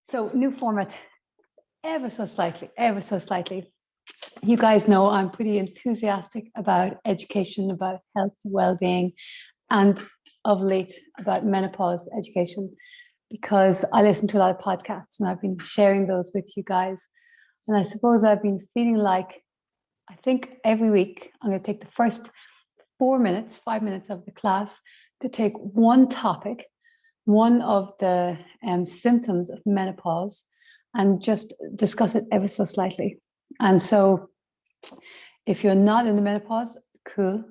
So new format, ever so slightly, ever so slightly. You guys know I'm pretty enthusiastic about education, about health, well-being, and of late about menopause education, because I listen to a lot of podcasts and I've been sharing those with you guys. And I suppose I've been feeling like, I think every week I'm going to take the first 5 minutes of the class to take one topic, one of the symptoms of menopause, and just discuss it ever so slightly. And so if you're not in the menopause, cool.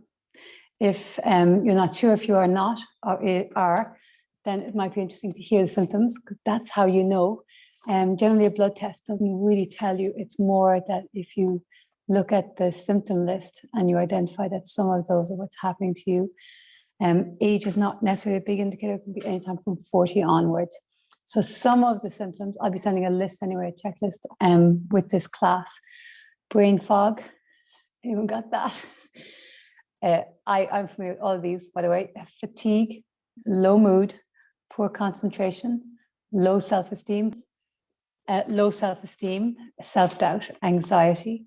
If you're not sure if you are not or are, then it might be interesting to hear the symptoms, because that's how you know. Generally, a blood test doesn't really tell you. It's more that if you look at the symptom list and you identify that some of those are what's happening to you. Age is not necessarily a big indicator. It can be anytime from 40 onwards. So some of the symptoms, I'll be sending a list anyway, a checklist with this class. Brain fog, anyone got that? I'm familiar with all of these, by the way. Fatigue, low mood, poor concentration, low self-esteem, self-doubt, anxiety,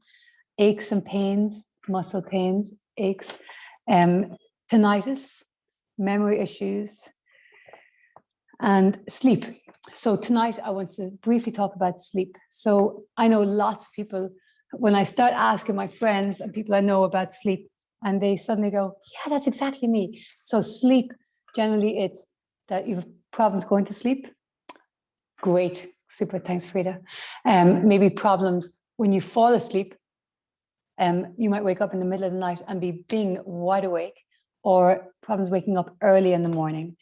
aches and pains, muscle pains, aches, tinnitus, memory issues, and sleep. So tonight I want to briefly talk about sleep. So I know lots of people, when I start asking my friends and people I know about sleep, and they suddenly go, yeah, that's exactly me. So sleep, generally it's that you have problems going to sleep. Great, super, thanks Frida. Maybe problems when you fall asleep. You might wake up in the middle of the night and be being wide awake, or problems waking up early in the morning.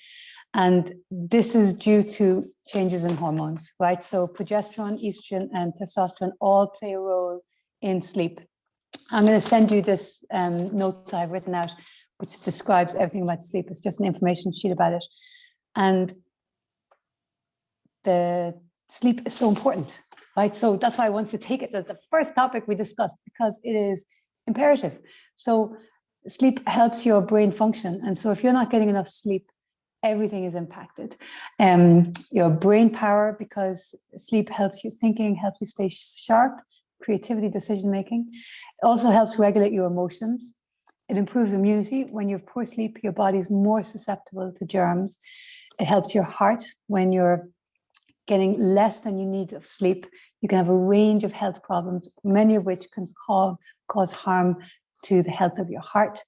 And this is due to changes in hormones, right? So progesterone, estrogen, and testosterone all play a role in sleep. I'm going to send you this notes I've written out, which describes everything about sleep. It's just an information sheet about it. And the sleep is so important, right? So that's why I want to take it as the first topic we discussed, because it is imperative. So sleep helps your brain function. And so if you're not getting enough sleep, everything is impacted. Your brain power, because sleep helps you thinking, helps you stay sharp, creativity, decision-making. It also helps regulate your emotions. It improves immunity. When you have poor sleep, your body is more susceptible to germs. It helps your heart. When you're getting less than you need of sleep, you can have a range of health problems, many of which can cause harm to the health of your heart,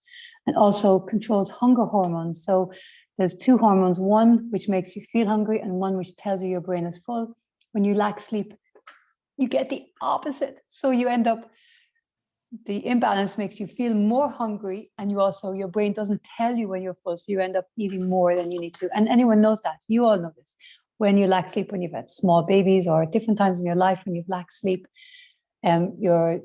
and also controls hunger hormones. So there's two hormones, one which makes you feel hungry and one which tells you your brain is full. When you lack sleep, you get the opposite. So you end up, the imbalance makes you feel more hungry, and your brain doesn't tell you when you're full, so you end up eating more than you need to. And anyone knows that. You all know this. When you lack sleep, when you've had small babies or at different times in your life when you've lacked sleep, your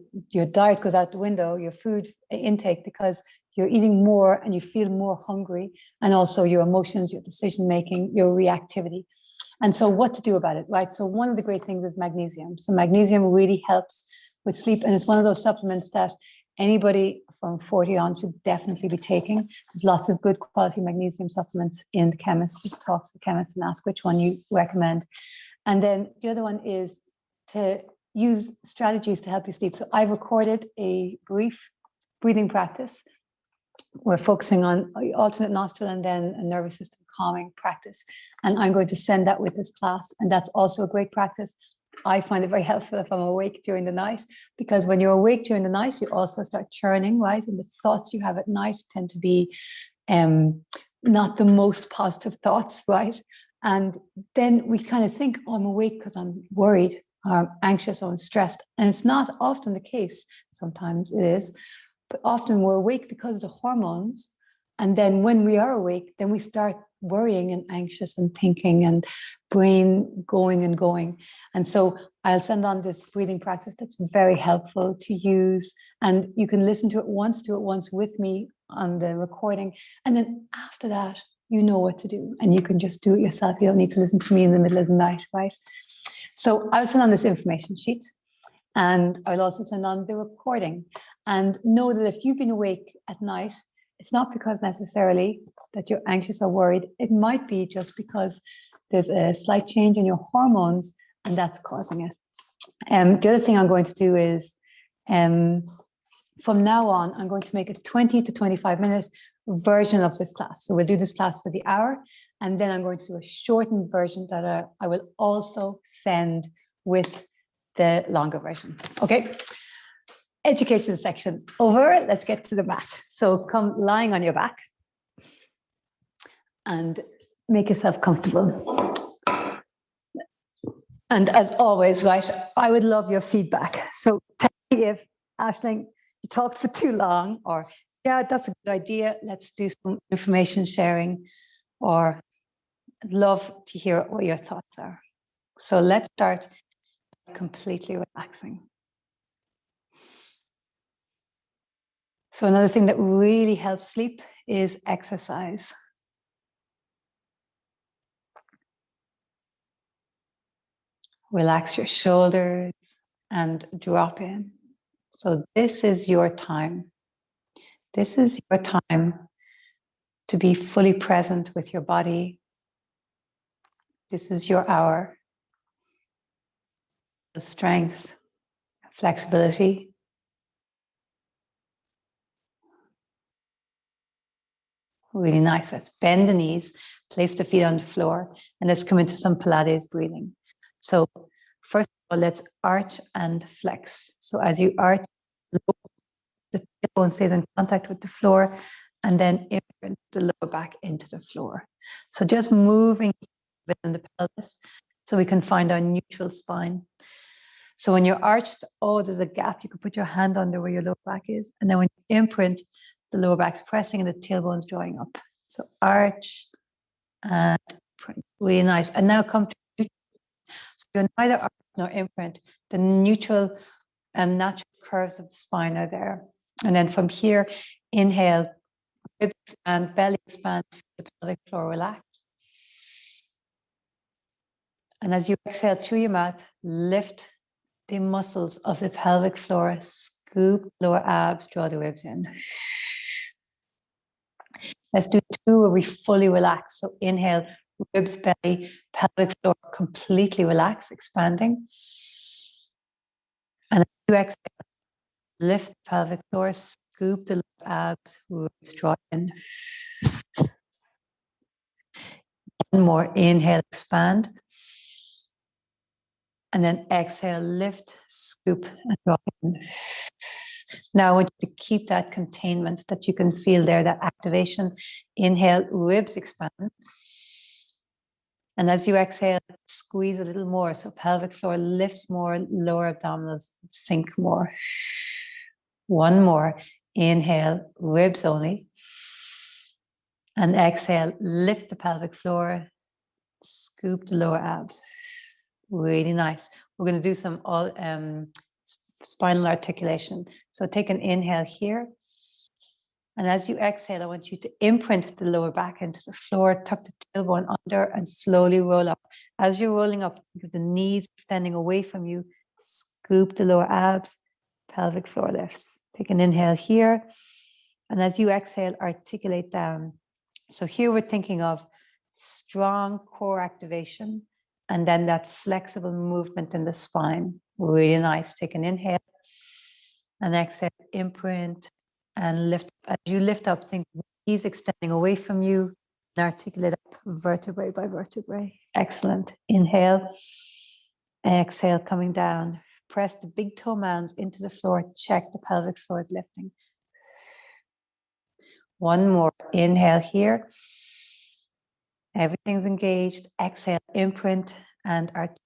diet goes out the window, your food intake, because you're eating more and you feel more hungry, and also your emotions, your decision making, your reactivity. And so what to do about it, right? So one of the great things is magnesium. So magnesium really helps with sleep, and it's one of those supplements that anybody from 40 on should definitely be taking. There's lots of good quality magnesium supplements in the chemist. Just talk to the chemist and ask which one you recommend. And then the other one is to use strategies to help you sleep. So I've recorded a brief breathing practice. We're focusing on alternate nostril and then a nervous system calming practice. And I'm going to send that with this class. And that's also a great practice. I find it very helpful if I'm awake during the night, because when you're awake during the night, you also start churning, right? And the thoughts you have at night tend to be not the most positive thoughts, right? And then we kind of think, oh, I'm awake because I'm worried, or I'm anxious, or I'm stressed. And it's not often the case. Sometimes it is, but often we're awake because of the hormones. And then when we are awake, then we start worrying and anxious and thinking and brain going and going. And so I'll send on this breathing practice that's very helpful to use. And you can listen to it once, do it once with me on the recording. And then after that, you know what to do. And you can just do it yourself. You don't need to listen to me in the middle of the night, right? So I'll send on this information sheet. And I'll also send on the recording. And know that if you've been awake at night, it's not because necessarily that you're anxious or worried. It might be just because there's a slight change in your hormones, and that's causing it. The other thing I'm going to do is, from now on, I'm going to make a 20 to 25 minute version of this class. So we'll do this class for the hour, and then I'm going to do a shortened version that I will also send with the longer version. Okay. Education section over. Let's get to the mat. So come lying on your back and make yourself comfortable. And as always, right, I would love your feedback. So tell me if, Aisling, you talked for too long, or yeah, that's a good idea. Let's do some information sharing, or I'd love to hear what your thoughts are. So let's start completely relaxing. So another thing that really helps sleep is exercise. Relax your shoulders and drop in. So this is your time. This is your time to be fully present with your body. This is your hour. The strength, flexibility. Really nice. Let's bend the knees, place the feet on the floor, and let's come into some Pilates breathing. So first of all, let's arch and flex. So as you arch, the tailbone stays in contact with the floor, and then imprint the lower back into the floor. So just moving within the pelvis so we can find our neutral spine. So when you're arched, oh, there's a gap. You can put your hand under where your lower back is. And then when you imprint, the lower back's pressing and the tailbone's drawing up. So arch and print. Really nice. And now come to neutral. So you're neither arch nor imprint. The neutral and natural curves of the spine are there. And then from here, inhale, ribs expand, belly expand, the pelvic floor relax. And as you exhale through your mouth, lift the muscles of the pelvic floor, scoop lower abs, draw the ribs in. Let's do two where we fully relax. So inhale, ribs, belly, pelvic floor completely relax, expanding. And as you exhale, lift the pelvic floor, scoop the lower abs, ribs, draw in. One more, inhale, expand. And then exhale, lift, scoop, and draw in. Now I want you to keep that containment that you can feel there, that activation. Inhale, ribs expand. And as you exhale, squeeze a little more. So pelvic floor lifts more, lower abdominals sink more. One more. Inhale, ribs only. And exhale, lift the pelvic floor, scoop the lower abs. Really nice. We're going to do some spinal articulation. So take an inhale here. And as you exhale, I want you to imprint the lower back into the floor, tuck the tailbone under, and slowly roll up. As you're rolling up, think of the knees extending away from you. Scoop the lower abs, pelvic floor lifts. Take an inhale here. And as you exhale, articulate down. So here we're thinking of strong core activation, and then that flexible movement in the spine. Really nice. Take an inhale and exhale, imprint and lift. As you lift up, think knees extending away from you and articulate up vertebrae by vertebrae. Excellent. Inhale, exhale, coming down. Press the big toe mounds into the floor. Check the pelvic floor is lifting. One more. Inhale here. Everything's engaged. Exhale, imprint and articulate.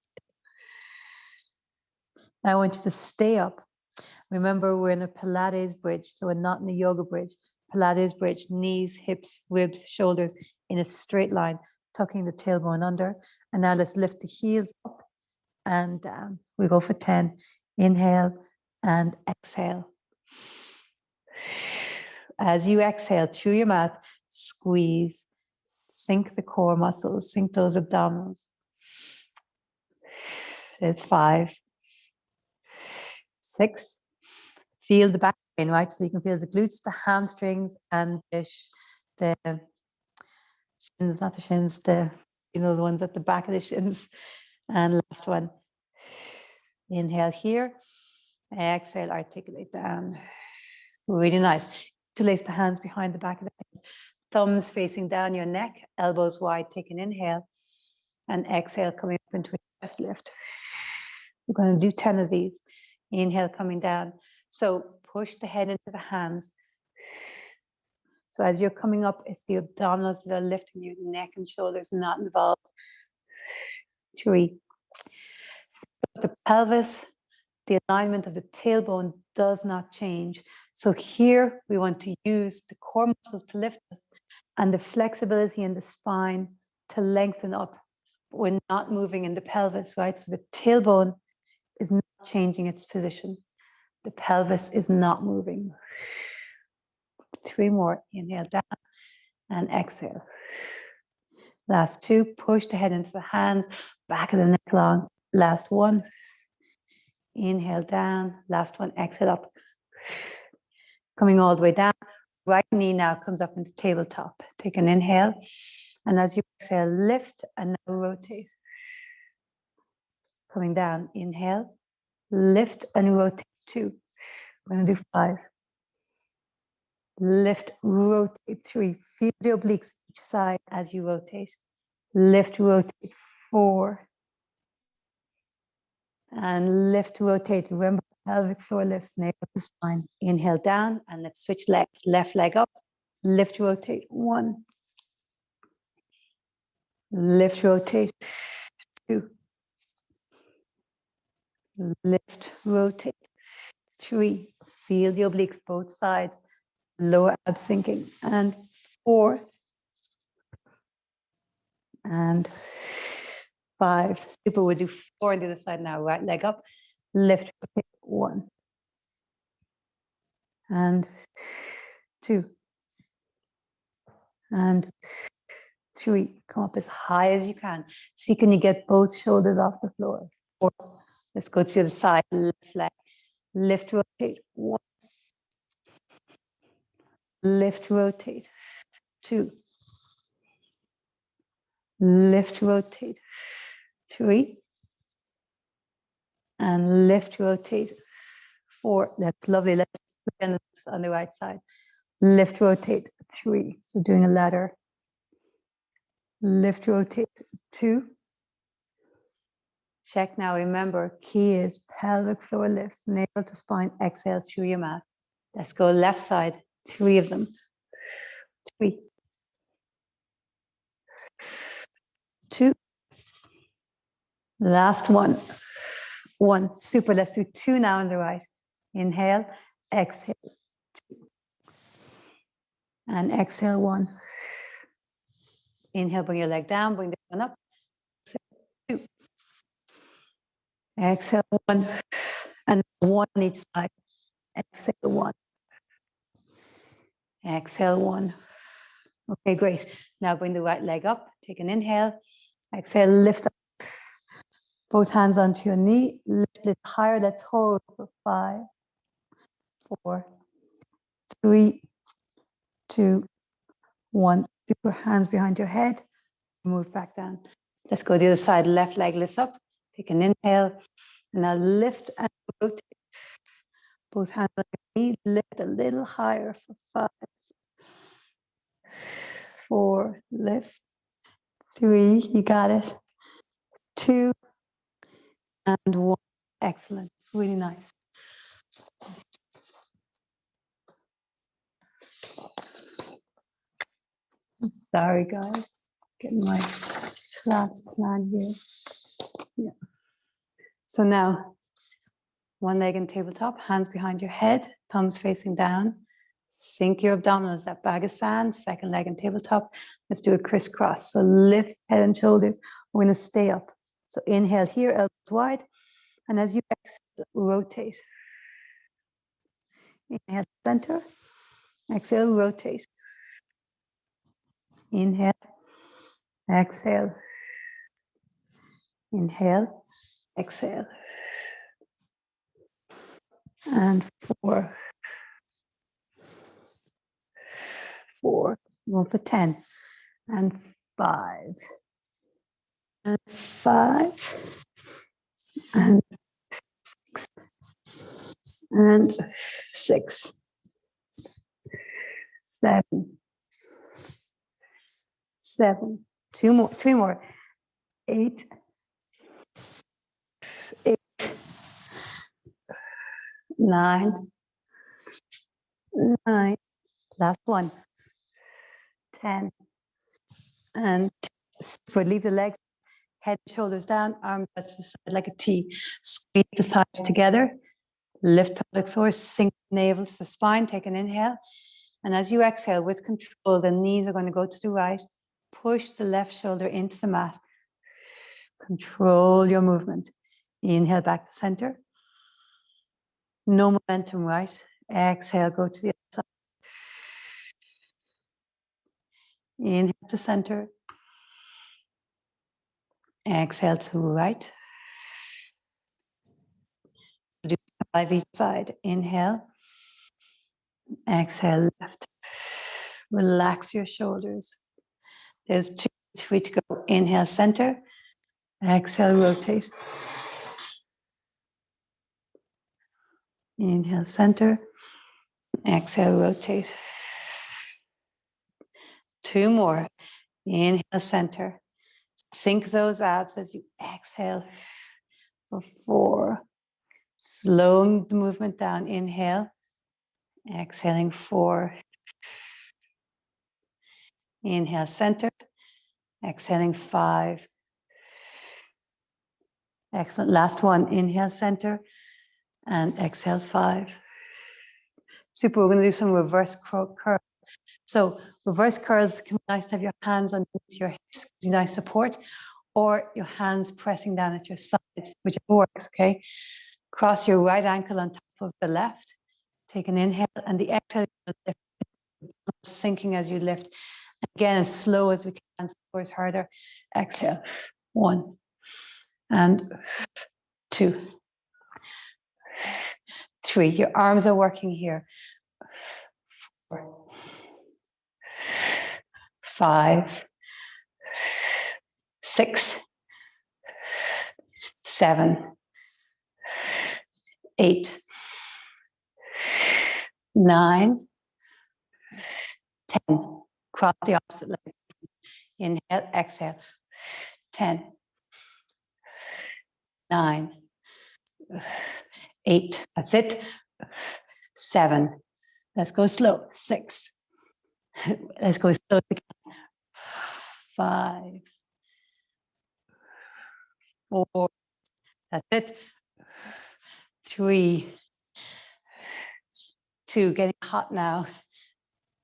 Now I want you to stay up. Remember, we're in a Pilates bridge, so we're not in a yoga bridge. Pilates bridge, knees, hips, ribs, shoulders in a straight line, tucking the tailbone under. And now let's lift the heels up and down. We go for 10. Inhale and exhale. As you exhale through your mouth, squeeze, sink the core muscles, sink those abdominals. There's 5, 6. Feel the back pain, right? So you can feel the glutes, the hamstrings, and the shins, not the shins, the ones at the back of the shins. And last one, Inhale here. Exhale, articulate down. Really nice. Interlace the hands behind the back of the head. Thumbs facing down your neck, elbows wide. Take an inhale. And exhale, coming up into a chest lift. We're going to do 10 of these. Inhale, coming down. So push the head into the hands. So as you're coming up, it's the abdominals that are lifting you, neck and shoulders not involved. 3. The pelvis, the alignment of the tailbone does not change. So here we want to use the core muscles to lift us and the flexibility in the spine to lengthen up. But we're not moving in the pelvis, right? So the tailbone is not changing its position. The pelvis is not moving. 3 more. Inhale down and exhale. Last 2. Push the head into the hands, back of the neck long. Last 1. Inhale down. Last 1. Exhale up. Coming all the way down. Right knee now comes up into tabletop. Take an inhale. And as you exhale, lift and now rotate. Coming down. Inhale. Lift and rotate. 2. We're going to do 5. Lift, rotate. 3. Feel the obliques each side as you rotate. Lift, rotate. 4. And lift, rotate. Remember, pelvic floor lifts, navel to spine. Inhale down, and let's switch legs. Left leg up. Lift, rotate. 1. Lift, rotate. 2. Lift, rotate. 3. Feel the obliques both sides. Lower abs sinking. And 4. And 5. Super. We'll do 4 on the other side now. Right leg up. Lift, rotate. 1. And 2. And 3. Come up as high as you can. See, can you get both shoulders off the floor? 4. Let's go to the other side. Left leg. Lift, rotate. 1. Lift, rotate. 2. Lift, rotate. 3. And lift, rotate. 4. That's lovely. Let's begin on the right side. Lift, rotate. 3. So doing a ladder. Lift, rotate. 2. Check now. Remember, key is pelvic floor lifts, navel to spine, exhale through your mat. Let's go left side. 3 of them. 3. 2. Last 1. 1. Super. Let's do 2 now on the right. Inhale, exhale. 2. And exhale. 1. Inhale, bring your leg down, bring the one up. Exhale. 2. Exhale. 1. And 1 on each side. Exhale. 1. Exhale. 1. Okay, great. Now bring the right leg up. Take an inhale. Exhale, lift up. Both hands onto your knee. Lift it higher. Let's hold for 5, 4, 3, 2, 1. Keep your hands behind your head. Move back down. Let's go to the other side. Left leg lifts up. Take an inhale. And now lift and rotate. Both hands on your knee. Lift a little higher for 5, 4. Lift. 3. You got it. 2. And 1. Excellent. Really nice. Sorry, guys. Getting my class plan here. Yeah. So now, one leg in tabletop, hands behind your head, thumbs facing down. Sink your abdominals, that bag of sand. Second leg in tabletop. Let's do a crisscross. So lift head and shoulders. We're going to stay up. So inhale here, elbows wide. And as you exhale, rotate. Inhale, center. Exhale, rotate. Inhale. Exhale. Inhale. Exhale. And 4. 4. Go for 10. And 5. And 5. And And 6, 7, 7, 2 more, 3 more, 8, 8, 9, 9, last one, 10, and leave the legs, head and shoulders down, arms out to the side like a T. Squeeze the thighs together, lift pelvic floor, sink the navel to the spine, take an inhale. And as you exhale with control, the knees are going to go to the right. Push the left shoulder into the mat. Control your movement. Inhale back to center. No momentum, right? Exhale, go to the other side. Inhale to center. Exhale to right. Do 5 each side. Inhale. Exhale left. Relax your shoulders. There's 2, 3 to go. Inhale center. Exhale rotate. Inhale center. Exhale rotate. 2 more. Inhale center. Sink those abs as you exhale for 4. Slowing the movement down. Inhale. Exhaling 4. Inhale center. Exhaling 5. Excellent. Last one. Inhale center and exhale 5. Super. We're going to do some reverse curls. So reverse curls can be nice to have your hands underneath your hips, gives you nice support, or your hands pressing down at your sides, whichever works, okay? Cross your right ankle on top of the left. Take an inhale, and the exhale, sinking as you lift. Again, as slow as we can, scores harder. Exhale. 1 and 2, 3. Your arms are working here. 4, 5, 6, 7, 8, 9, 10. Cross the opposite leg. Inhale, exhale. 10, 9, 8. That's it. 7. Let's go slow. 6. Let's go slow again. 5, 4. That's it. 3, 2. Getting hot now.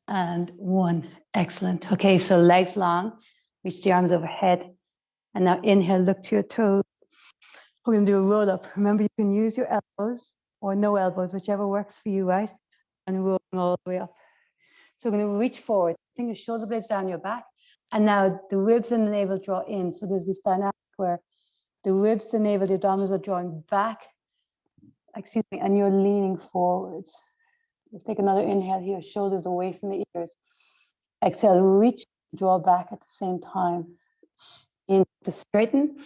And 1. Excellent. Okay, so legs long. Reach the arms overhead. And now inhale, look to your toes. We're going to do a roll up. Remember, you can use your elbows or no elbows, whichever works for you, right? And rolling all the way up. So we're going to reach forward. Bring your shoulder blades down your back. And now the ribs and the navel draw in. So there's this dynamic where the ribs, the navel, the abdominals are drawing back. Excuse me, and you're leaning forwards. Let's take another inhale here. Shoulders away from the ears. Exhale, reach, draw back at the same time. In to straighten.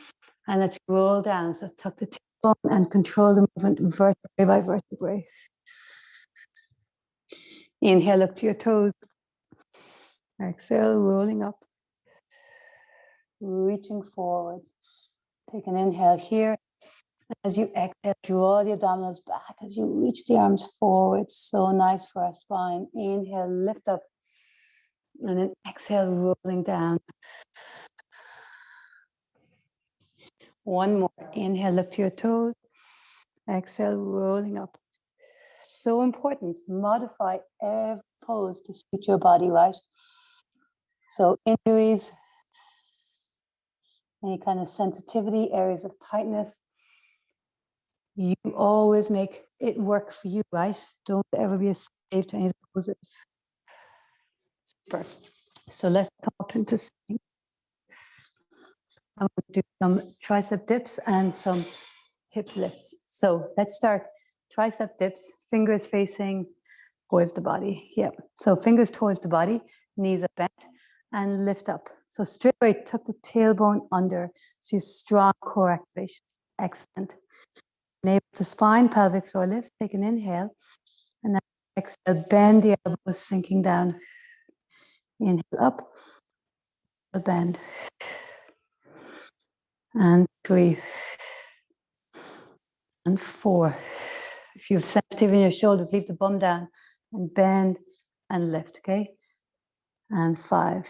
And let's roll down. So tuck the tailbone and control the movement vertebrae by vertebrae. Inhale, look to your toes. Exhale, rolling up. Reaching forwards. Take an inhale here. As you exhale, draw the abdominals back as you reach the arms forward. So nice for our spine. Inhale, lift up. And then exhale, rolling down. 1 more. Inhale, look to your toes. Exhale, rolling up. So important. Modify every pose to suit your body, right? So injuries, any kind of sensitivity, areas of tightness, you always make it work for you, right? Don't ever be a slave to any of the poses. Super. So let's come up into sitting. I'm going to do some tricep dips and some hip lifts. So let's start tricep dips, fingers facing towards the body. Yeah. So fingers towards the body, knees are bent, and lift up. So straight away, tuck the tailbone under. So you strong core activation. Excellent. navel to spine, pelvic floor lifts. Take an inhale. And then exhale, bend the elbows, sinking down. Inhale up, bend. And 3. And 4. If you're sensitive in your shoulders, leave the bum down and bend and lift, okay? And 5.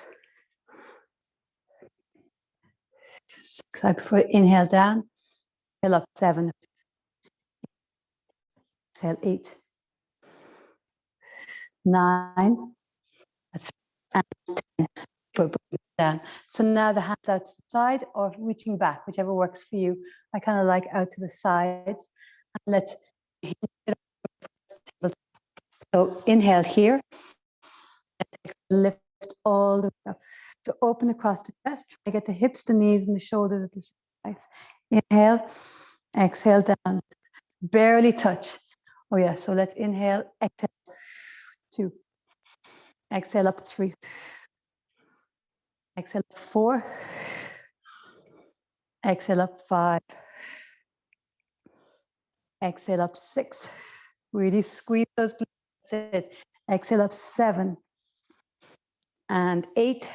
6. I prefer inhale down, exhale up. 7. Exhale 8. 9. And 10. Down. So now the hands out to the side or reaching back, whichever works for you. I kind of like out to the sides. And let's so inhale here, lift all the way up. So open across the chest, try to get the hips, the knees, and the shoulders at the side. Inhale, exhale down, barely touch. Oh yeah, so let's inhale, exhale, 2. Exhale up, 3. Exhale up, 4. Exhale up, 5. Exhale up, 6. Really squeeze those glutes. That's it. Exhale up, 7. And 8.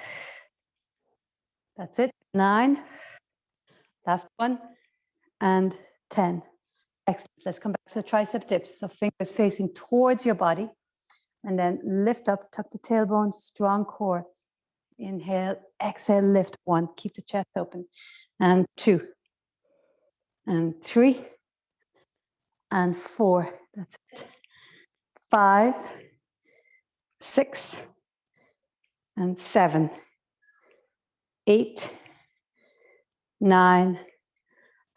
That's it. 9. Last one. And 10. Excellent. Let's come back to the tricep dips. So fingers facing towards your body. And then lift up, tuck the tailbone, strong core. Inhale, exhale, lift. 1. Keep the chest open. And 2. And 3. And 4. That's it. 5. 6. And 7. 8. 9.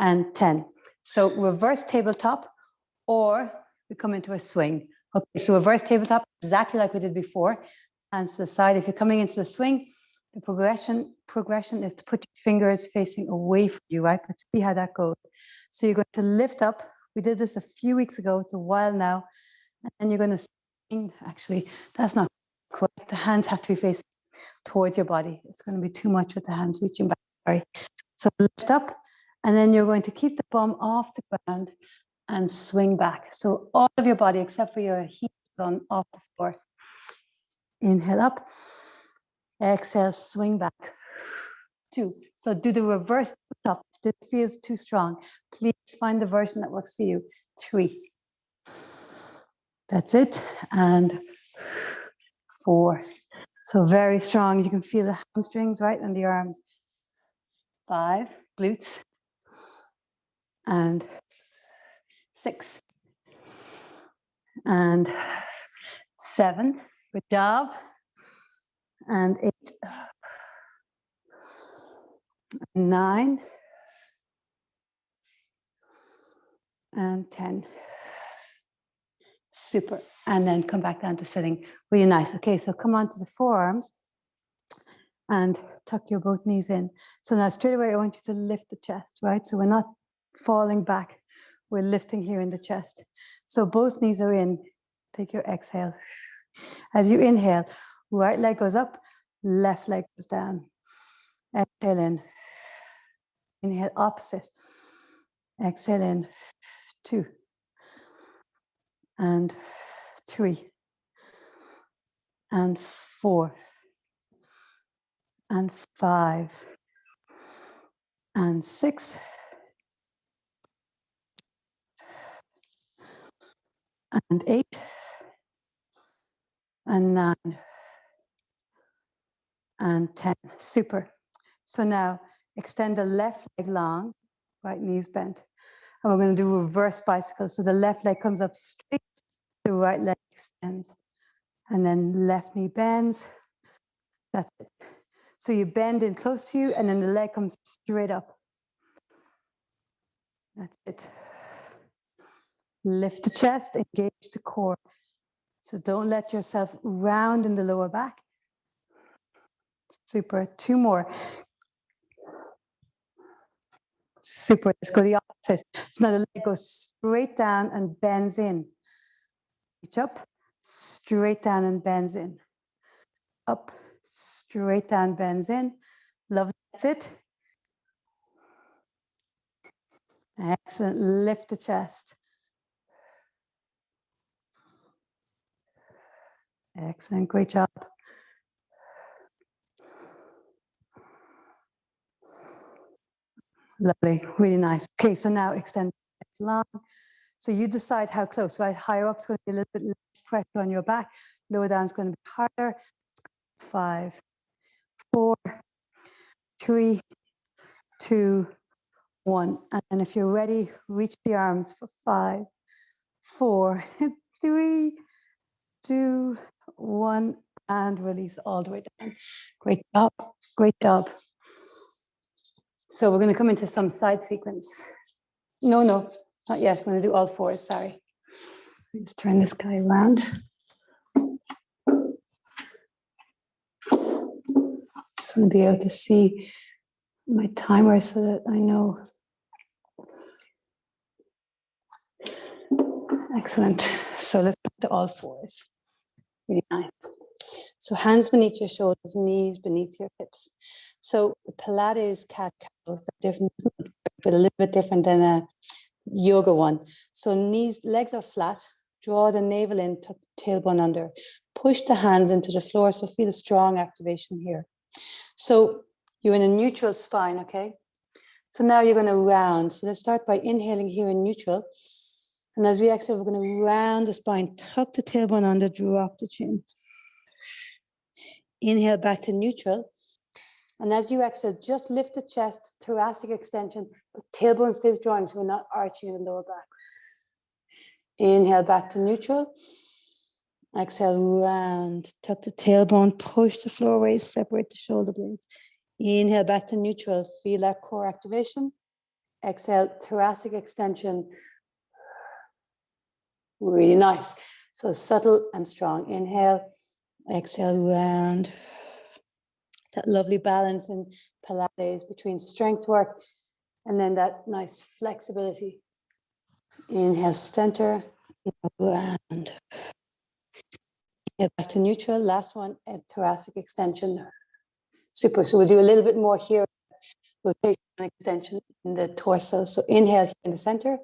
And 10. So reverse tabletop, or we come into a swing. Okay, so reverse tabletop, exactly like we did before. Hands to the side. If you're coming into the swing, the progression is to put your fingers facing away from you, right? Let's see how that goes. So you're going to lift up. We did this a few weeks ago. It's a while now. And then you're going to swing. Actually, that's not quite. The hands have to be facing towards your body. It's going to be too much with the hands reaching back. Sorry. So lift up. And then you're going to keep the bum off the ground and swing back. So all of your body, except for your heels, on off the floor. Inhale up. Exhale, swing back. 2. So do the reverse top. If this feels too strong, please find the version that works for you. 3. That's it. And 4. So very strong. You can feel the hamstrings, right? And the arms. 5. Glutes. And 6. And 7. Good job. And 8. 9. And 10. Super. And then come back down to sitting. Really nice. Okay, so come on to the forearms and tuck your both knees in. So now straight away, I want you to lift the chest, right? So we're not falling back. We're lifting here in the chest. So both knees are in. Take your exhale. As you inhale, right leg goes up, left leg goes down. Exhale in. Inhale opposite. Exhale in. 2. And 3. And 4. And 5. And 6. And 8. And 9. And 10. Super. So now extend the left leg long, right knees bent. And we're going to do reverse bicycle. So the left leg comes up straight, the right leg extends. And then left knee bends. That's it. So you bend in close to you, and then the leg comes straight up. That's it. Lift the chest, engage the core. So don't let yourself round in the lower back. Super. 2 more. Super. Let's go the opposite. So now the leg goes straight down and bends in. Reach up, straight down and bends in. Up, straight down, bends in. Love. That's it. Excellent. Lift the chest. Excellent. Great job. Lovely. Really nice. Okay, so now extend long. So you decide how close, right? Higher up is going to be a little bit less pressure on your back. Lower down is going to be harder. 5, 4, 3, 2, 1. And if you're ready, reach the arms for 5, 4, 3, 2, 1, and release all the way down. Great job. Great job. So we're going to come into some side sequence. No, not yet. I'm going to do all fours. Sorry. Just turn this guy around. Just want to be able to see my timer so that I know. Excellent. So let's go to all fours. Really nice. So hands beneath your shoulders, knees beneath your hips. So Pilates cat-cow, different, but a little bit different than a yoga one. So knees, legs are flat. Draw the navel in, tuck the tailbone under. Push the hands into the floor, so feel a strong activation here. So you're in a neutral spine, okay? So now you're going to round. So let's start by inhaling here in neutral. And as we exhale, we're going to round the spine, tuck the tailbone under, drop the chin. Inhale back to neutral. And as you exhale, just lift the chest, thoracic extension, but tailbone stays drawing, so we're not arching the lower back. Inhale back to neutral. Exhale, round, tuck the tailbone, push the floor away, separate the shoulder blades. Inhale back to neutral, feel that core activation. Exhale, thoracic extension. Really nice. So subtle and strong. Inhale, exhale, round. That lovely balance in Pilates between strength work and then that nice flexibility. Inhale, center, round. Inhale back to neutral. Last one, and thoracic extension. Super. So we'll do a little bit more here. Rotation and extension in the torso. So inhale in the center.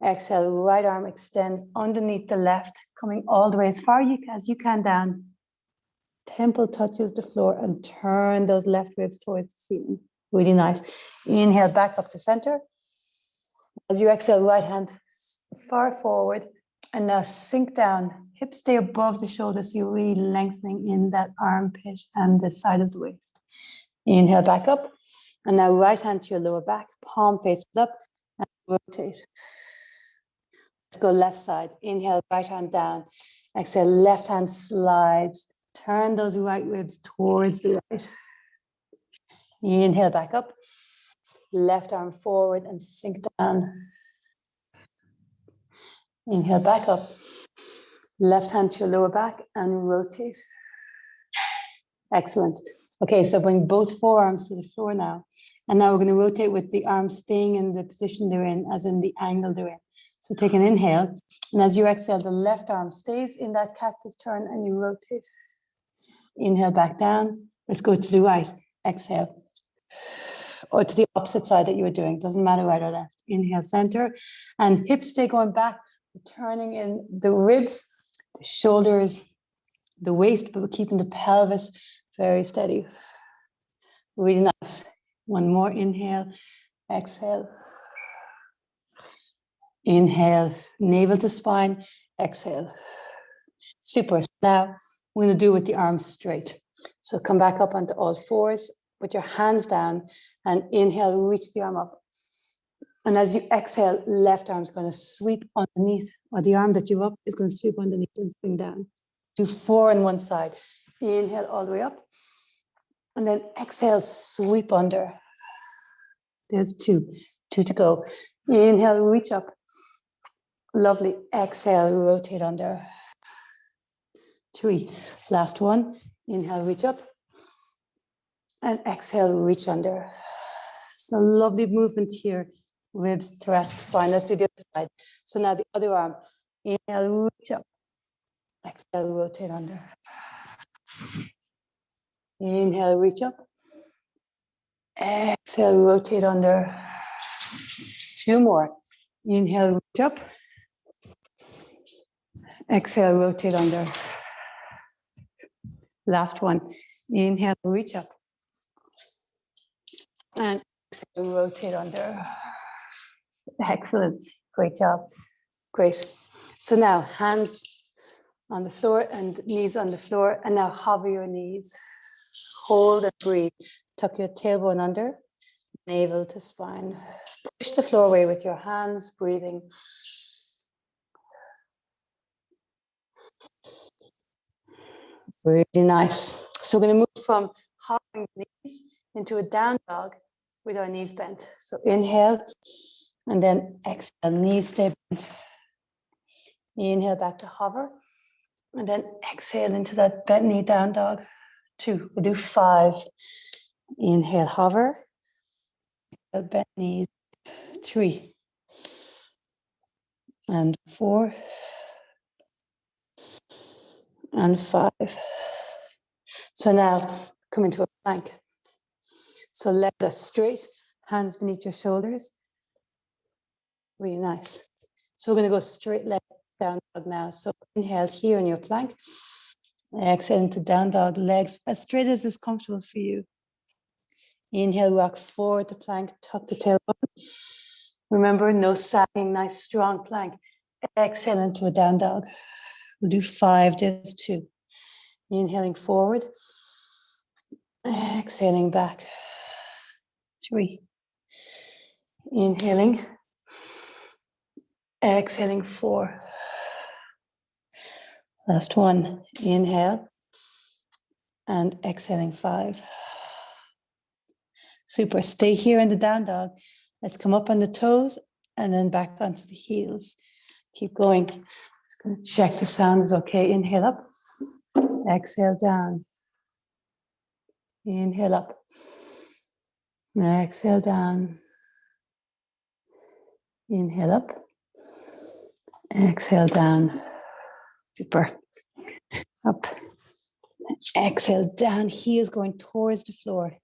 Exhale, right arm extends underneath the left, coming all the way as far as you can down. Temple touches the floor and turn those left ribs towards the ceiling. Really nice. Inhale back up to center. As you exhale, right hand far forward. And now sink down. Hips stay above the shoulders. So you're really lengthening in that armpit and the side of the waist. Inhale back up. And now right hand to your lower back. Palm faces up and rotate. Let's go left side. Inhale, right hand down. Exhale, left hand slides. Turn those right ribs towards the right. Inhale back up. Left arm forward and sink down. Inhale back up. Left hand to your lower back and rotate. Excellent. Okay, so bring both forearms to the floor now. And now we're going to rotate with the arms staying in the position they're in, as in the angle they're in. So take an inhale. And as you exhale, the left arm stays in that cactus turn and you rotate. Inhale back down. Let's go to the right. Exhale. Or to the opposite side that you were doing. Doesn't matter right or left. Inhale, center. And hips stay going back. Turning in the ribs, the shoulders, the waist, but we're keeping the pelvis very steady. Really nice. One more inhale. Exhale. Inhale. Navel to spine. Exhale. Super. Now we're going to do with the arms straight. So come back up onto all fours. Put your hands down and inhale, reach the arm up. And as you exhale, left arm is going to sweep underneath, or the arm that you're up is going to sweep underneath and swing down. Do 4 on one side. Inhale all the way up. And then exhale, sweep under. There's 2. 2 to go. Inhale, reach up. Lovely. Exhale, rotate under. 3. Last one. Inhale, reach up. And exhale, reach under. So lovely movement here. Ribs, thoracic spine. Let's do the other side. So now the other arm. Inhale, reach up. Exhale, rotate under. Inhale, reach up. Exhale, rotate under. 2 more. Inhale, reach up. Exhale, rotate under. Last one. Inhale, reach up. And exhale, rotate under. Excellent. Great job. Great. So now hands on the floor and knees on the floor. And now hover your knees. Hold and breathe. Tuck your tailbone under, navel to spine. Push the floor away with your hands, breathing. Really nice. So we're going to move from hovering the knees into a down dog with our knees bent. So inhale and then exhale, knees stay bent. Inhale back to hover and then exhale into that bent knee down dog. 2. We'll do 5. Inhale, hover. Bent knees. 3. And 4. And 5. So now come into a plank. So leg us straight, hands beneath your shoulders. Really nice. So we're going to go straight leg down dog now. So inhale here in your plank. Exhale into down dog, legs as straight as is comfortable for you. Inhale, rock forward to plank, tuck the tailbone. Remember, no sagging, nice strong plank. Exhale into a down dog. We'll do 5, just 2. Inhaling forward. Exhaling back. 3. Inhaling. Exhaling 4. Last one. Inhale. And exhaling 5. Super. Stay here in the down dog. Let's come up on the toes and then back onto the heels. Keep going. Just going to check the sound is okay. Inhale up. Exhale down. Inhale up. Exhale down. Inhale up. Exhale down. Super. Up. Exhale down. Heels going towards the floor.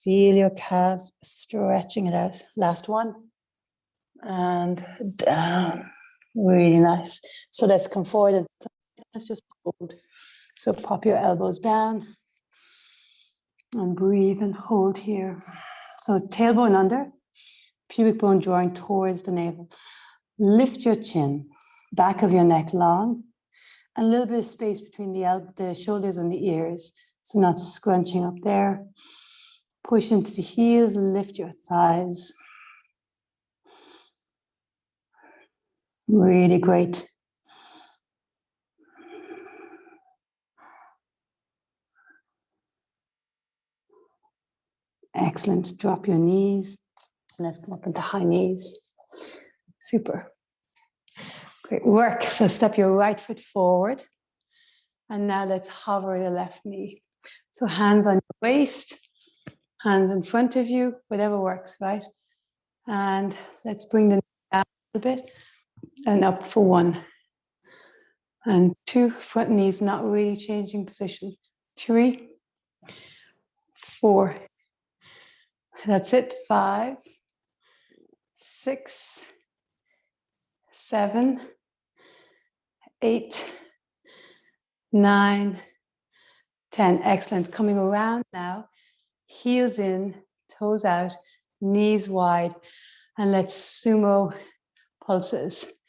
Feel your calves stretching it out. Last one. And down. Really nice. So let's come forward and let's just hold. So pop your elbows down and breathe and hold here. So tailbone under, pubic bone drawing towards the navel. Lift your chin, back of your neck long, and a little bit of space between the shoulders and the ears. So not scrunching up there. Push into the heels, lift your thighs. Really great. Excellent. Drop your knees. Let's come up into high knees. Super. Great work. So step your right foot forward. And now let's hover the left knee. So hands on your waist, hands in front of you, whatever works, right? And let's bring the knee down a little bit and up for 1. And 2, front knees not really changing position. 3, 4. That's it. 5, 6, 7, 8, 9, 10. Excellent. Coming around now. Heels in, toes out, knees wide. And let's sumo pulses.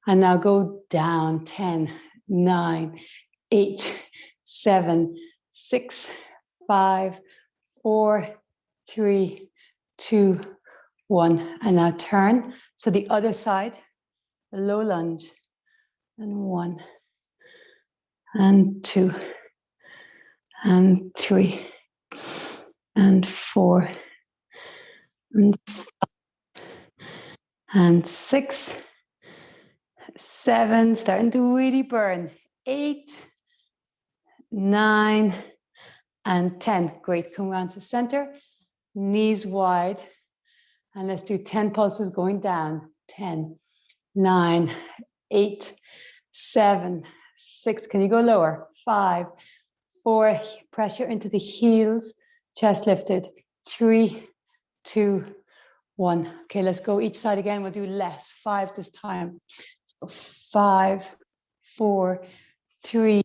And now go down. 10, 9, 8, 7, 6, 5, 4, 3, 2, 1. And now turn. So the other side, the low lunge. And 1, and 2, and 3, and 4, and 5, and 6, 7, starting to really burn. 8, 9, and 10. Great. Come around to center. Knees wide. And let's do 10 pulses going down. 10, 9, 8, 7, 6. Can you go lower? 5, 4. Pressure into the heels. Chest lifted. 3, 2, 1. Okay, let's go each side again. We'll do less. 5 this time. So 5, 4, 3,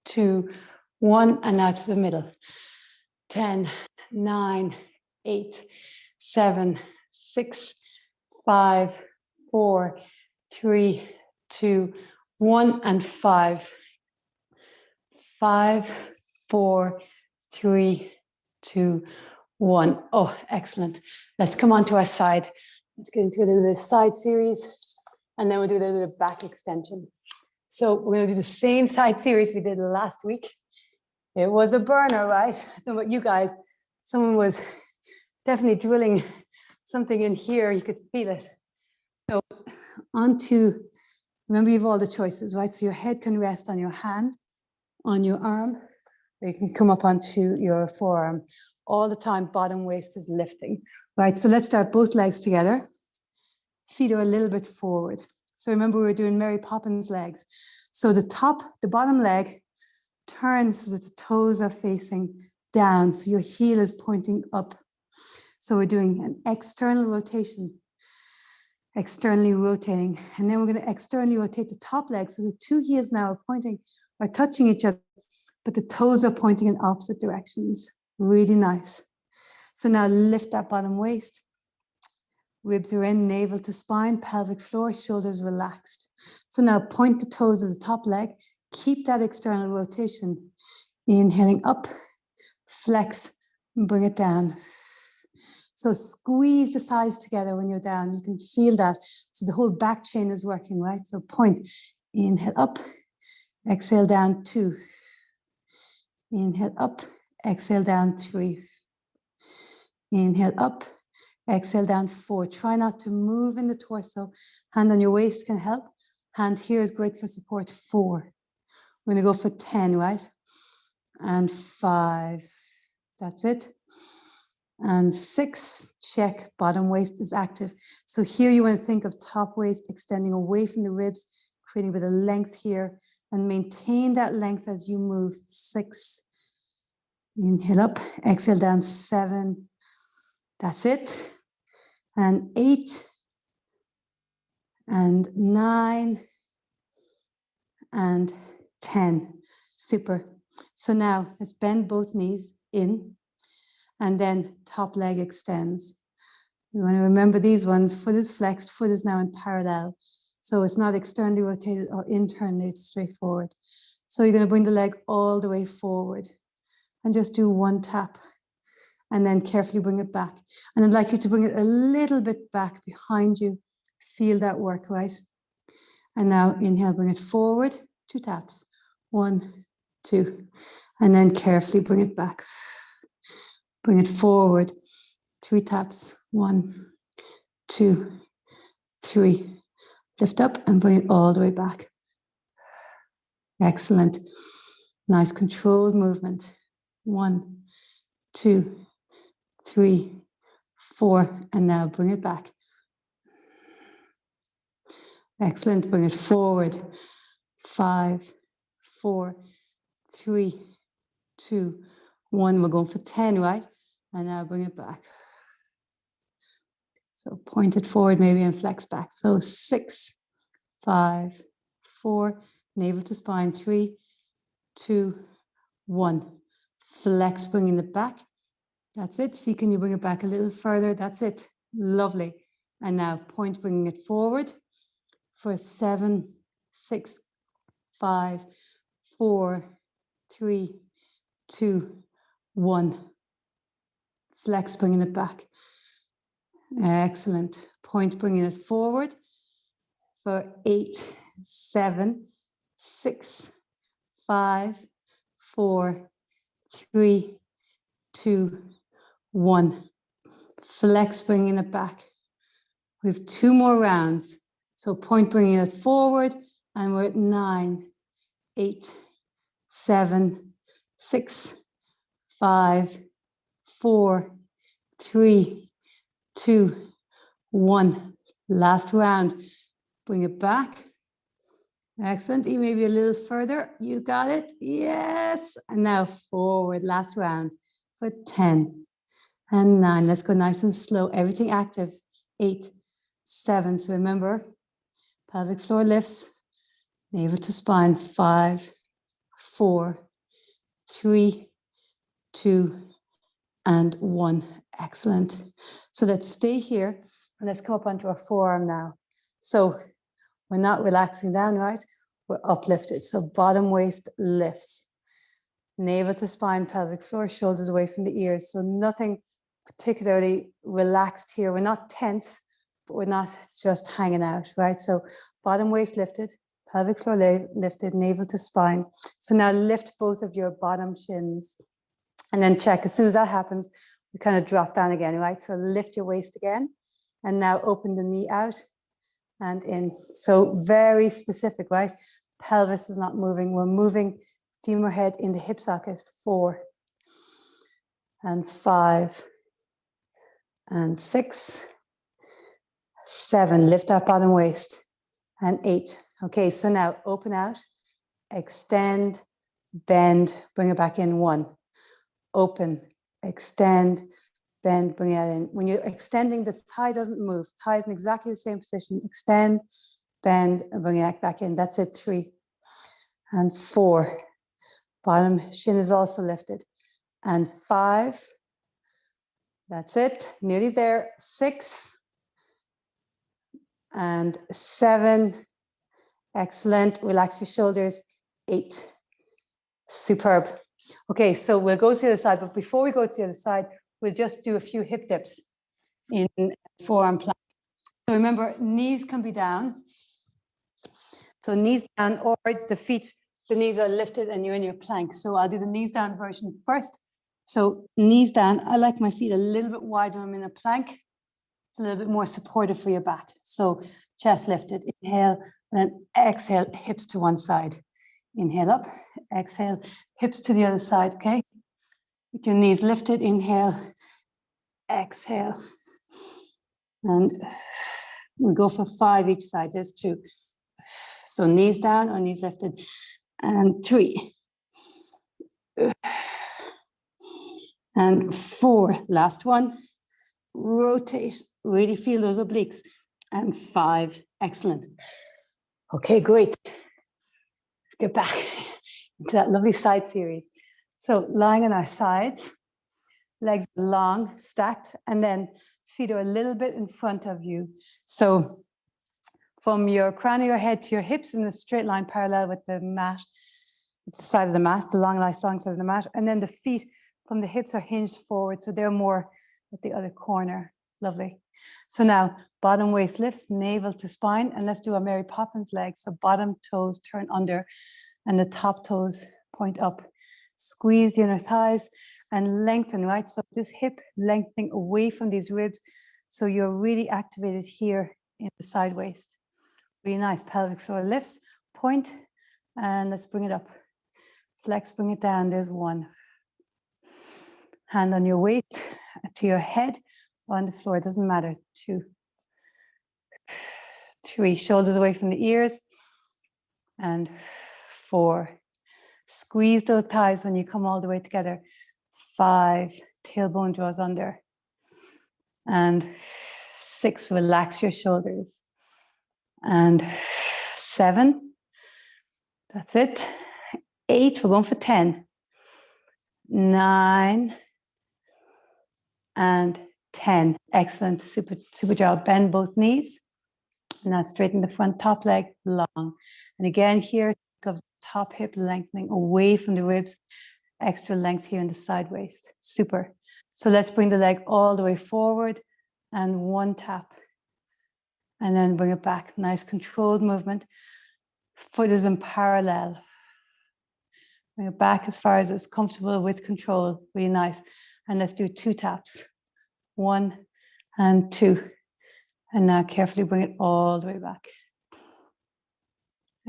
2, 1. And now to the middle. 10, 9, 8, 7, 6, 5, 4, 3, 2, 1. And 5. 5, 4, 3, 2, 1. Oh, excellent. Let's come on to our side. Let's get into a little bit of side series, and then we'll do a little bit of back extension. So we're going to do the same side series we did last week. It was a burner, right? So what you guys, someone was definitely drilling something in here. You could feel it. So remember you have all the choices, right? So your head can rest on your hand, on your arm, or you can come up onto your forearm. All the time, bottom waist is lifting, right? So let's start both legs together. Feet are a little bit forward. So remember we were doing Mary Poppins legs. So the bottom leg turns so that the toes are facing down. So your heel is pointing up. So we're doing an external rotation, externally rotating. And then we're going to externally rotate the top leg. So the two heels now are touching each other, but the toes are pointing in opposite directions. Really nice. So now lift that bottom waist. Ribs are in, navel to spine, pelvic floor, shoulders relaxed. So now point the toes of the top leg. Keep that external rotation. Inhaling up, flex, and bring it down. So squeeze the thighs together when you're down. You can feel that. So the whole back chain is working, right? So point, inhale up, exhale down 2. Inhale up, exhale down 3. Inhale up, exhale down 4. Try not to move in the torso. Hand on your waist can help. Hand here is great for support. 4. We're going to go for 10, right? And 5. That's it. And 6, check. Bottom waist is active. So here you want to think of top waist extending away from the ribs, creating a bit of length here, and maintain that length as you move. 6. Inhale up, exhale down 7. That's it. And 8. And 9. And 10. Super. So now let's bend both knees in, and then top leg extends. You want to remember these ones. Foot is flexed, foot is now in parallel. So it's not externally rotated or internally, it's straightforward. So you're going to bring the leg all the way forward and just do 1 tap, and then carefully bring it back. And I'd like you to bring it a little bit back behind you. Feel that work, right? And now inhale, bring it forward, 2 taps. 1, 2, and then carefully bring it back. Bring it forward, 3 taps. 1, 2, 3. Lift up and bring it all the way back. Excellent. Nice controlled movement. 1, 2, 3, 4, and now bring it back. Excellent. Bring it forward. 5, 4, 3, 2, 1. We're going for 10, right? And now bring it back. So point it forward maybe and flex back. So 6, 5, 4, navel to spine. 3, 2, 1. Flex, bringing it back. That's it. See, can you bring it back a little further? That's it. Lovely. And now point, bringing it forward for 7, 6, 5, 4, 3, 2, 1. Flex, bringing it back. Excellent. Point, bringing it forward for 8, 7, 6, 5, 4, 3, 2, 1. Flex, bringing it back. We have 2 more rounds. So point, bringing it forward, and we're at 9, 8, 7, 6, 5, 4, 3, 2, 1. Last round. Bring it back. Excellent. Maybe a little further. You got it. Yes. And now forward. Last round for 10, and 9. Let's go nice and slow. Everything active. 8, 7. So remember, pelvic floor lifts, navel to spine. 5, 4, 3, 2, and 1. Excellent. So let's stay here and let's come up onto our forearm now. So we're not relaxing down, right? We're uplifted. So bottom waist lifts. Navel to spine, pelvic floor, shoulders away from the ears. So nothing particularly relaxed here. We're not tense, but we're not just hanging out, right? So bottom waist lifted, pelvic floor lifted, navel to spine. So now lift both of your bottom shins and then check. As soon as that happens, we kind of drop down again, right? So lift your waist again and now open the knee out and in. So very specific, right? Pelvis is not moving. We're moving femur head in the hip socket. 4 and 5 and 6, 7. Lift that bottom waist and 8. Okay, so now open out, extend, bend, bring it back in. 1. Open, extend, bend, bring it in. When you're extending, the thigh doesn't move. Thigh is in exactly the same position. Extend, bend, and bring it back in. That's it. 3 and 4. Bottom shin is also lifted. And 5. That's it. Nearly there. 6 and 7. Excellent. Relax your shoulders. 8. Superb. Okay, so we'll go to the other side. But before we go to the other side, we'll just do a few hip dips in forearm plank. So remember, knees can be down. So knees down, or the feet, the knees are lifted and you're in your plank. So I'll do the knees down version first. So knees down. I like my feet a little bit wider when I'm in a plank. It's a little bit more supportive for your back. So chest lifted. Inhale, and then exhale, hips to one side. Inhale up, exhale, hips to the other side, okay? With your knees lifted, inhale, exhale. And we go for 5 each side. There's 2. So knees down or knees lifted. And 3. And 4. Last one. Rotate. Really feel those obliques. And 5. Excellent. Okay, great. Let's get back into that lovely side series. So lying on our sides, legs long, stacked, and then feet are a little bit in front of you. So from your crown of your head to your hips in a straight line parallel with the mat, with the side of the mat, the long side of the mat. And then the feet from the hips are hinged forward, so they're more at the other corner. Lovely. So now bottom waist lifts, navel to spine, and let's do a Mary Poppins leg. So bottom toes turn under and the top toes point up. Squeeze the inner thighs and lengthen, right? So this hip lengthening away from these ribs. So you're really activated here in the side waist. Really nice. Pelvic floor lifts, point, and let's bring it up. Flex, bring it down. There's 1. Hand on your waist to your head or on the floor. It doesn't matter. 2, 3. Shoulders away from the ears. And 4. Squeeze those thighs when you come all the way together. 5. Tailbone draws under. And 6. Relax your shoulders. And 7. That's it. 8. We're going for 10. 9. And 10. Excellent. Super job. Bend both knees. Now straighten the front top leg long. And again here, think of the top hip lengthening away from the ribs. Extra length here in the side waist. Super. So let's bring the leg all the way forward and 1 tap. And then bring it back. Nice controlled movement. Foot is in parallel. Bring it back as far as it's comfortable with control. Really nice. And let's do 2 taps. 1 and 2. And now carefully bring it all the way back.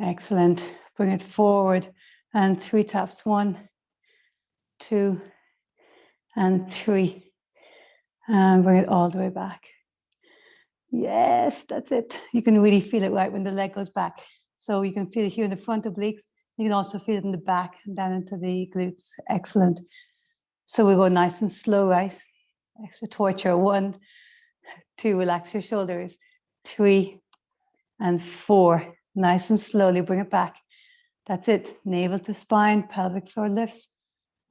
Excellent. Bring it forward and 3 taps. 1, 2, and 3. And bring it all the way back. Yes, that's it. You can really feel it right when the leg goes back. So you can feel it here in the front obliques. You can also feel it in the back and down into the glutes. Excellent. So we go nice and slow, right? extra torture. 1, 2, relax your shoulders. 3 and 4. Nice and slowly bring it back. That's it. Navel to spine, pelvic floor lifts,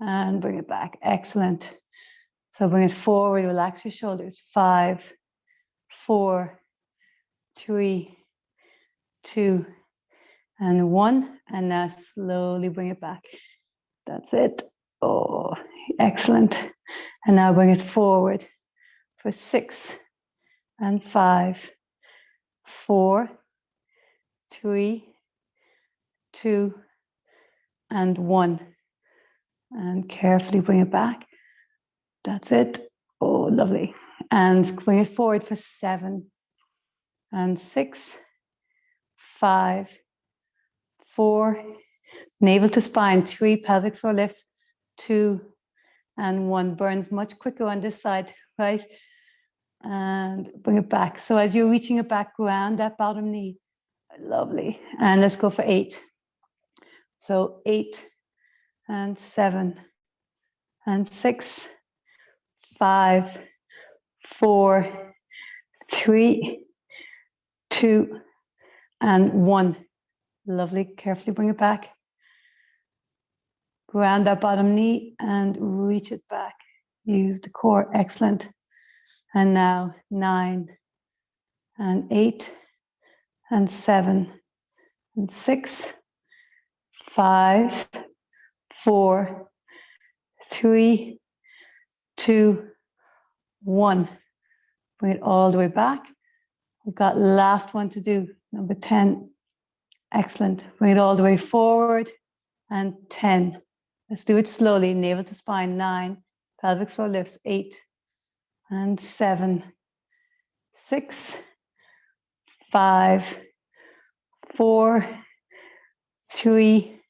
and bring it back. Excellent. So bring it forward, relax your shoulders. 5, 4, 3, 2, and 1. And now slowly bring it back. That's it. Oh, excellent. And now bring it forward for 6 and 5, 4, 3, 2, and 1. And carefully bring it back. That's it. Oh, lovely. And bring it forward for 7 and 6, 5, 4, navel to spine, 3 pelvic floor lifts, 2 and 1. Burns much quicker on this side, right? And bring it back. So as you're reaching it back, ground that bottom knee. Lovely. And let's go for 8. So 8 and 7 and 6, 5, 4, 3, 2, and 1. Lovely. Carefully bring it back. Ground that bottom knee and reach it back. Use the core. Excellent. And now 9 and 8 and 7 and 6, 5, 4, 3, 2, 1. Bring it all the way back. We've got last one to do. Number 10. Excellent. Bring it all the way forward. And 10. Let's do it slowly. Navel to spine. 9. Pelvic floor lifts. 8 and 7, 6, 5, 4, 3,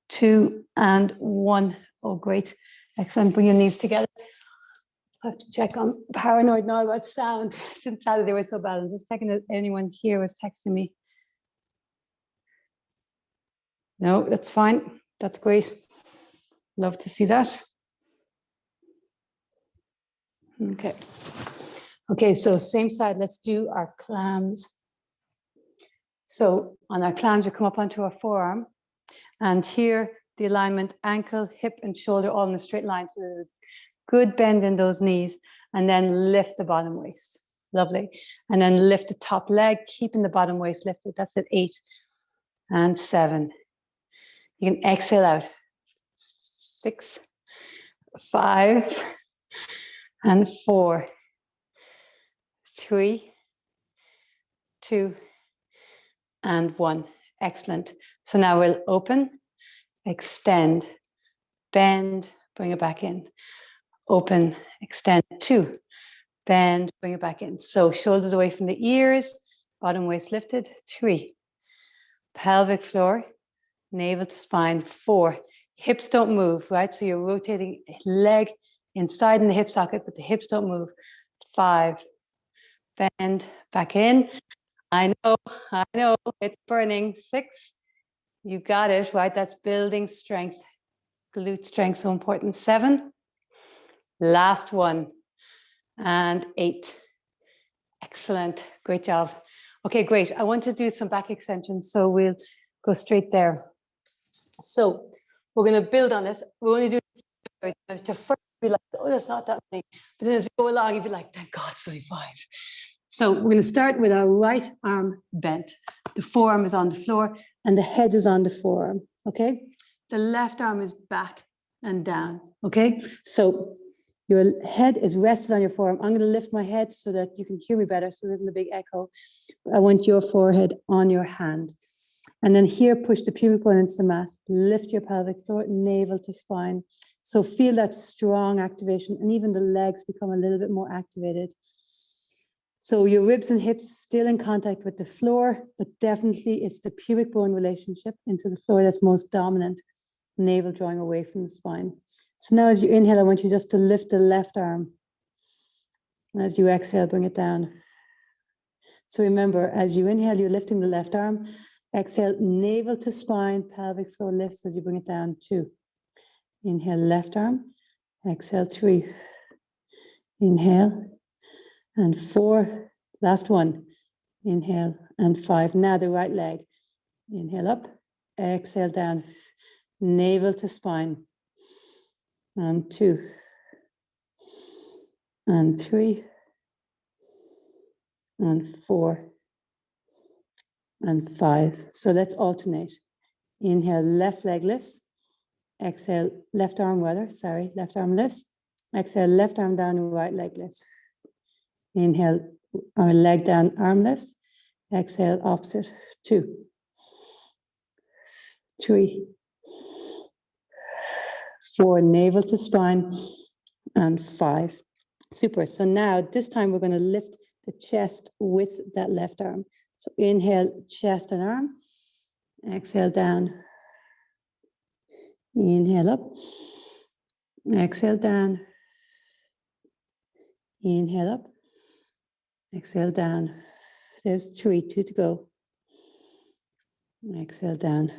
2, and 1. Oh, great. Excellent. Bring your knees together. I have to check. I'm paranoid now about sound. Since Saturday was so bad. I'm just checking if anyone here was texting me. No, that's fine. That's great. Love to see that. Okay. Okay, so same side. Let's do our clams. So on our clams, we come up onto our forearm. And here, the alignment, ankle, hip, and shoulder all in a straight line. So there's a good bend in those knees. And then lift the bottom waist. Lovely. And then lift the top leg, keeping the bottom waist lifted. That's at 8 and 7. You can exhale out. 6, 5, and 4, 3, 2, and 1. Excellent. So now we'll open, extend, bend, bring it back in. Open, extend. 2, bend, bring it back in. So shoulders away from the ears, bottom waist lifted. 3, pelvic floor, navel to spine. 4, hips don't move, right? So you're rotating leg inside in the hip socket, but the hips don't move. 5, bend, back in. I know, it's burning. 6, you got it, right? That's building strength, glute strength, so important. 7, last one, and 8. Excellent, great job. Okay, great. I want to do some back extensions, so we'll go straight there. So we're going to build on it. We're going to do it to first be like, oh, there's not that many. But then as we go along, you'll be like, thank God, it's only 5. So we're going to start with our right arm bent. The forearm is on the floor and the head is on the forearm, okay? The left arm is back and down, okay? So your head is rested on your forearm. I'm going to lift my head so that you can hear me better, so there isn't a big echo. I want your forehead on your hand. And then here, push the pubic bone into the mat. Lift your pelvic floor, navel to spine. So feel that strong activation, and even the legs become a little bit more activated. So your ribs and hips still in contact with the floor, but definitely it's the pubic bone relationship into the floor that's most dominant. Navel drawing away from the spine. So now as you inhale, I want you just to lift the left arm. And as you exhale, bring it down. So remember, as you inhale, you're lifting the left arm. Exhale, navel to spine, pelvic floor lifts as you bring it down. 2. Inhale, left arm. Exhale, 3. Inhale. And 4. Last one. Inhale. And 5. Now the right leg. Inhale up. Exhale down. Navel to spine. And 2. And 3. And 4. And 5. So let's alternate. Inhale, left leg lifts. Exhale, left arm left arm lifts. Exhale, left arm down, right leg lifts. Inhale, leg down, arm lifts. Exhale, opposite. 2, 3, 4, navel to spine, and 5. Super. So now this time we're going to lift the chest with that left arm. So inhale, chest and arm. Exhale down. Inhale up. Exhale down. Inhale up. Exhale down. There's 3, 2 to go. Exhale down.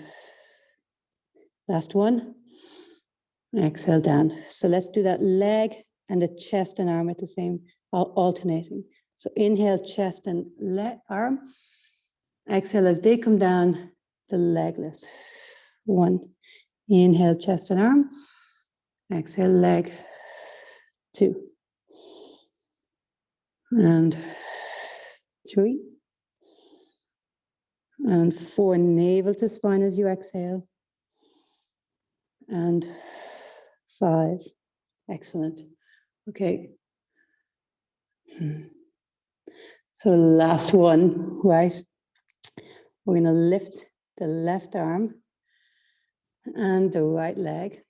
Last one. Exhale down. So let's do that leg and the chest and arm at the same, alternating. So inhale, chest and arm. Exhale as they come down, the leg lifts. 1. Inhale, chest and arm. Exhale, leg. 2. And 3. And 4. Navel to spine as you exhale. And 5. Excellent. Okay. So last one, right? We're going to lift the left arm and the right leg.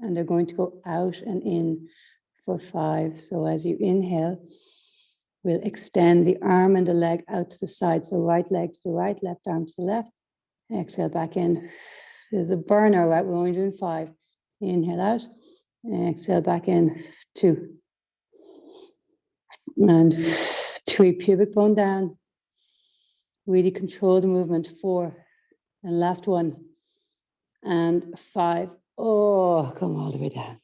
And they're going to go out and in for 5. So as you inhale, we'll extend the arm and the leg out to the side. So right leg to the right, left arm to the left. Exhale back in. There's a burner, right? We're only doing 5. Inhale out. Exhale back in. 2. And 3. Pubic bone down. Really control the movement. 4. And last one. And 5. Oh, come all the way down.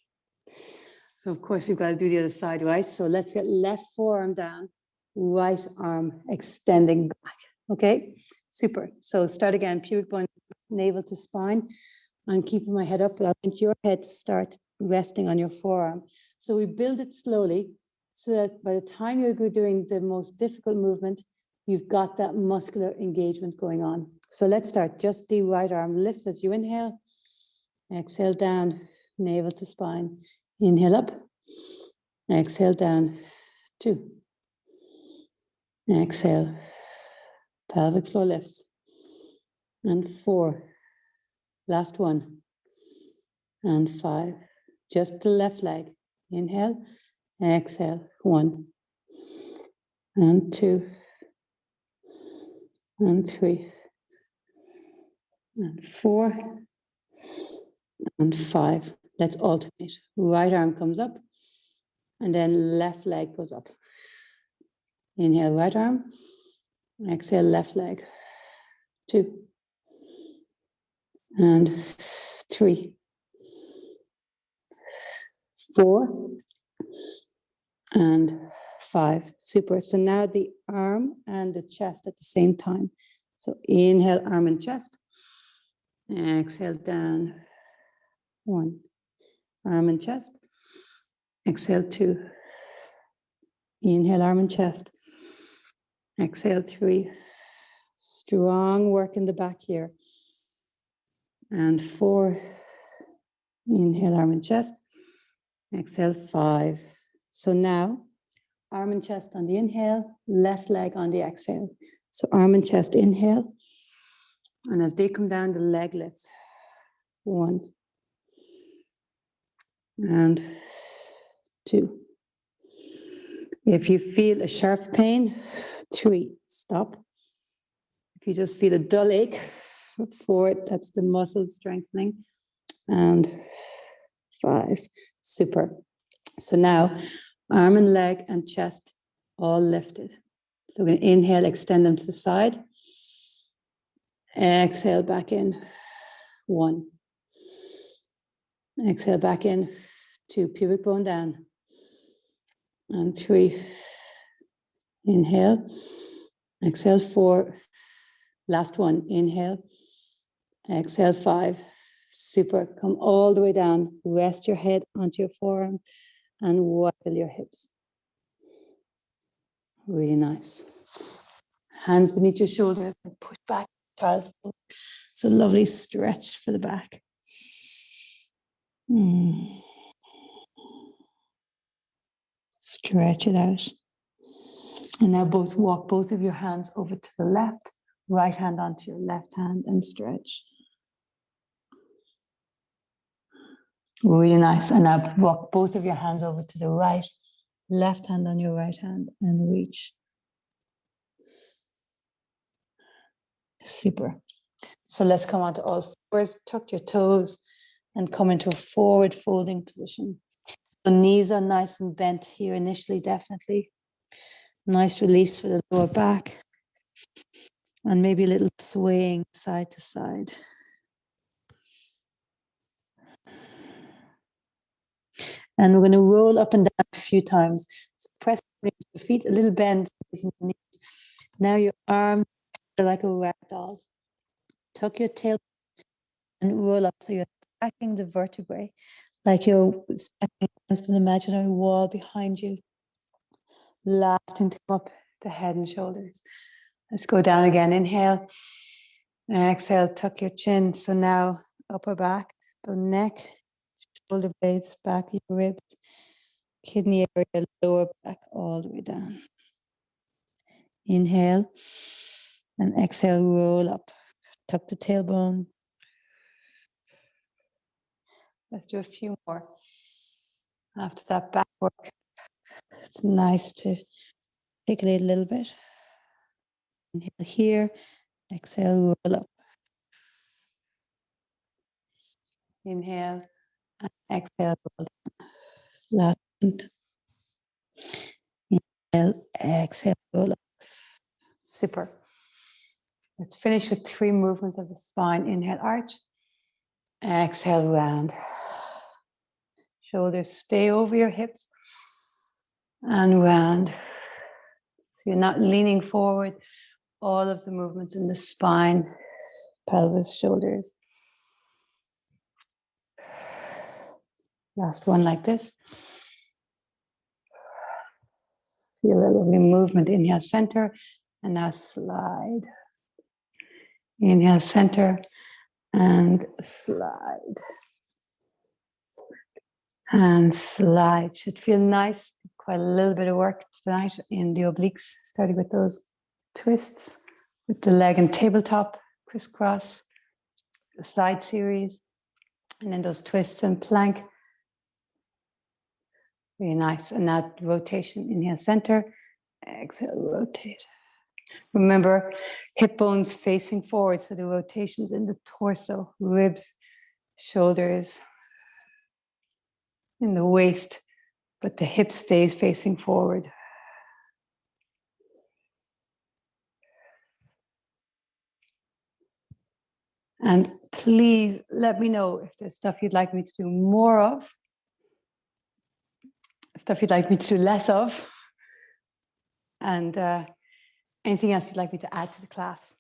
So of course you've got to do the other side, right? So let's get left forearm down, right arm extending back. Okay, super. So start again, pubic bone, navel to spine. I'm keeping my head up, but I want your head to start resting on your forearm. So we build it slowly so that by the time you're doing the most difficult movement, you've got that muscular engagement going on. So let's start. Just the right arm lifts as you inhale. Exhale down, navel to spine. Inhale up. Exhale down. 2. Exhale. Pelvic floor lifts. And 4. Last one. And 5. Just the left leg. Inhale. Exhale. 1. And 2. And 3. And 4. And 5. Let's alternate. Right arm comes up. And then left leg goes up. Inhale, right arm. Exhale, left leg. 2. And 3. 4. And 5. Super. So now the arm and the chest at the same time. So inhale, arm and chest. Exhale down. 1. Arm and chest. Exhale 2. Inhale, arm and chest. Exhale 3. Strong work in the back here. And 4. Inhale, arm and chest. Exhale 5. So now, arm and chest on the inhale, left leg on the exhale. So arm and chest inhale. And as they come down, the leg lifts. 1. And 2. If you feel a sharp pain, 3. Stop. If you just feel a dull ache, 4. That's the muscle strengthening. And 5. Super. So now, arm and leg and chest all lifted. So we're going to inhale, extend them to the side. Exhale back in. 1. Exhale back in. 2. Pubic bone down. and 3. Inhale. Exhale, 4. Last one. Inhale. Exhale, 5. Super. Come all the way down. Rest your head onto your forearm and wobble your hips. Really nice. Hands beneath your shoulders and push back. Child's pose. So lovely stretch for the back. Stretch it out. And now walk both of your hands over to the left, right hand onto your left hand and stretch. Really nice. And now walk both of your hands over to the right, left hand on your right hand and reach. Super. So let's come onto all fours, tuck your toes and come into a forward folding position. So knees are nice and bent here initially, definitely. Nice release for the lower back. And maybe a little swaying side to side. And we're going to roll up and down a few times. So press your feet, a little bend. Now your arms are like a rag doll. Tuck your tail and roll up. So you're stacking the vertebrae, like you're stacking against an imaginary wall behind you. Last thing to come up, the head and shoulders. Let's go down again. Inhale. And exhale, tuck your chin. So now upper back, so neck, shoulder blades, back of your ribs, kidney area, lower back, all the way down. Inhale and exhale, roll up. Tuck the tailbone. Let's do a few more. After that back work, it's nice to articulate a little bit. Inhale here, exhale, roll up. Inhale and exhale, roll down. Last one. Inhale, exhale, roll up. Super. Let's finish with 3 movements of the spine. Inhale, arch. Exhale, round. Shoulders stay over your hips. And round. So you're not leaning forward. All of the movements in the spine, pelvis, shoulders. Last one like this. Feel a lovely movement. Inhale, center. And now slide. Inhale, center. And slide. And slide. Should feel nice. Quite a little bit of work tonight in the obliques, starting with those twists with the leg and tabletop, crisscross, the side series, and then those twists and plank. Really nice. And now rotation. Inhale, center. Exhale, rotate. Remember, hip bones facing forward, so the rotations in the torso, ribs, shoulders, in the waist, but the hip stays facing forward. And please let me know if there's stuff you'd like me to do more of, stuff you'd like me to do less of, and anything else you'd like me to add to the class.